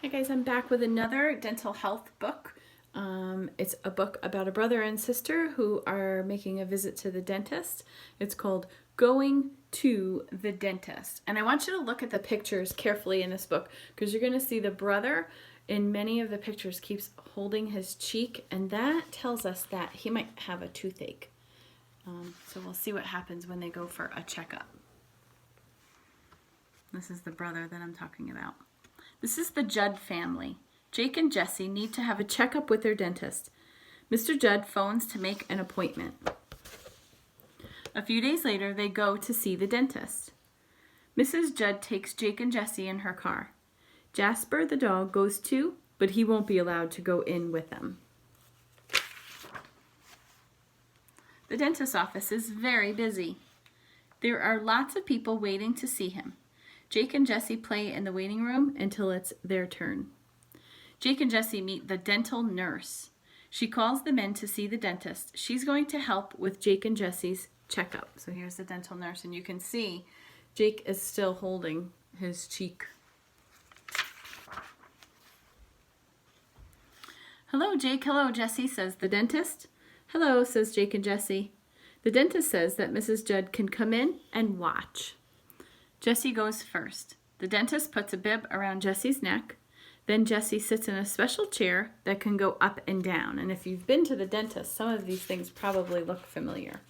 Hi guys, I'm back with another dental health book. It's a book about a brother and sister who are making a visit to the dentist. It's called Going to the Dentist. And I want you to look at the pictures carefully in this book because you're going to see the brother in many of the pictures keeps holding his cheek, and that tells us that he might have a toothache. So we'll see what happens when they go for a checkup. This is the brother that I'm talking about. This is the Judd family. Jake and Jesse need to have a checkup with their dentist. Mr. Judd phones to make an appointment. A few days later, they go to see the dentist. Mrs. Judd takes Jake and Jesse in her car. Jasper, the dog, goes too, but he won't be allowed to go in with them. The dentist's office is very busy. There are lots of people waiting to see him. Jake and Jesse play in the waiting room until it's their turn. Jake and Jesse meet the dental nurse. She calls them in to see the dentist. She's going to help with Jake and Jesse's checkup. So here's the dental nurse, and you can see Jake is still holding his cheek. Hello, Jake. Hello, Jesse, says the dentist. Hello, says Jake and Jesse. The dentist says that Mrs. Judd can come in and watch. Jesse goes first. The dentist puts a bib around Jesse's neck. Then Jesse sits in a special chair that can go up and down. And if you've been to the dentist, some of these things probably look familiar.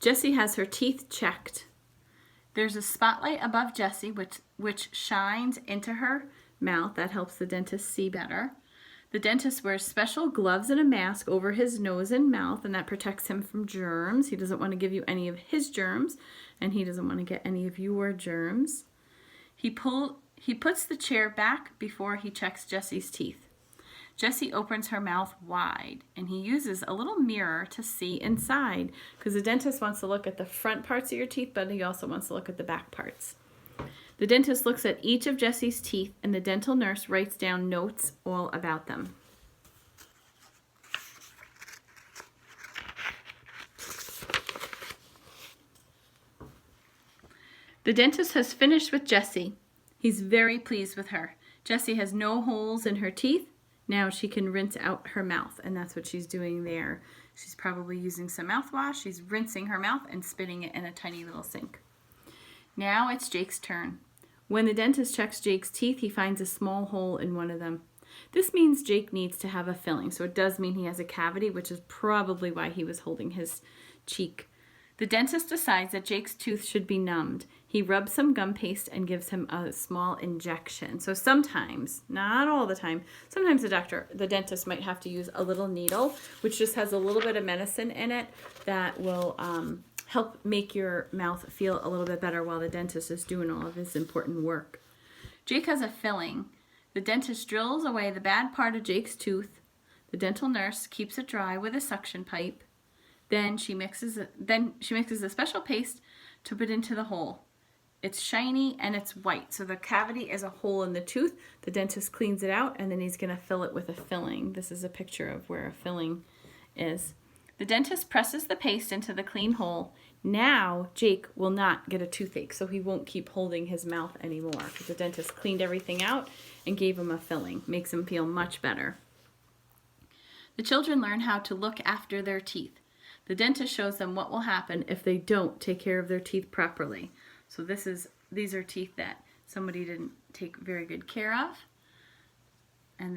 Jesse has her teeth checked. There's a spotlight above Jesse which shines into her mouth. That helps the dentist see better. The dentist wears special gloves and a mask over his nose and mouth, and that protects him from germs. He doesn't want to give you any of his germs, and he doesn't want to get any of your germs. He puts the chair back before he checks Jesse's teeth. Jessie opens her mouth wide, and he uses a little mirror to see inside, because the dentist wants to look at the front parts of your teeth, but he also wants to look at the back parts. The dentist looks at each of Jesse's teeth, and the dental nurse writes down notes all about them. The dentist has finished with Jessie. He's very pleased with her. Jessie has no holes in her teeth. Now she can rinse out her mouth, and that's what she's doing there. She's probably using some mouthwash. She's rinsing her mouth and spitting it in a tiny little sink. Now it's Jake's turn. When the dentist checks Jake's teeth, he finds a small hole in one of them. This means Jake needs to have a filling, so it does mean he has a cavity, which is probably why he was holding his cheek. The dentist decides that Jake's tooth should be numbed. He rubs some gum paste and gives him a small injection. So sometimes, not all the time, sometimes the dentist might have to use a little needle, which just has a little bit of medicine in it that will help make your mouth feel a little bit better while the dentist is doing all of his important work. Jake has a filling. The dentist drills away the bad part of Jake's tooth. The dental nurse keeps it dry with a suction pipe. Then she mixes a special paste to put into the hole. It's shiny and it's white, so the cavity is a hole in the tooth. The dentist cleans it out, and then he's going to fill it with a filling. This is a picture of where a filling is. The dentist presses the paste into the clean hole. Now Jake will not get a toothache, so he won't keep holding his mouth anymore because the dentist cleaned everything out and gave him a filling. Makes him feel much better. The children learn how to look after their teeth. The dentist shows them what will happen if they don't take care of their teeth properly. So these are teeth that somebody didn't take very good care of. And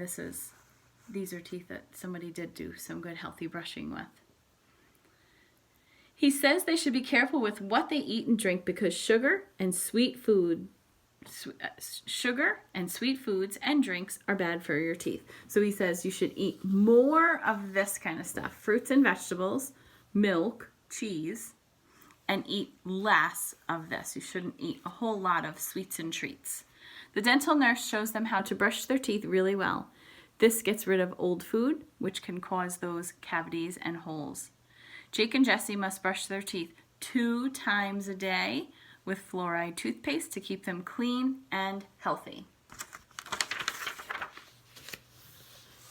these are teeth that somebody did do some good healthy brushing with. He says they should be careful with what they eat and drink because sugar and sweet foods and drinks are bad for your teeth. So he says you should eat more of this kind of stuff, fruits and vegetables, milk, cheese, and eat less of this. You shouldn't eat a whole lot of sweets and treats. The dental nurse shows them how to brush their teeth really well. This gets rid of old food, which can cause those cavities and holes. Jake and Jesse must brush their teeth 2 times a day with fluoride toothpaste to keep them clean and healthy.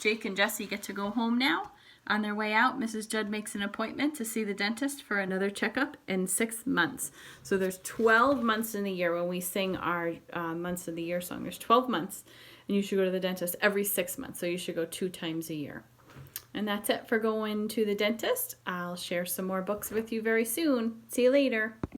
Jake and Jesse get to go home now, On their way out, Mrs. Judd makes an appointment to see the dentist for another checkup in 6 months. So there's 12 months in the year when we sing our months of the year song. There's 12 months, and you should go to the dentist every 6 months. So you should go 2 times a year. And that's it for going to the dentist. I'll share some more books with you very soon. See you later.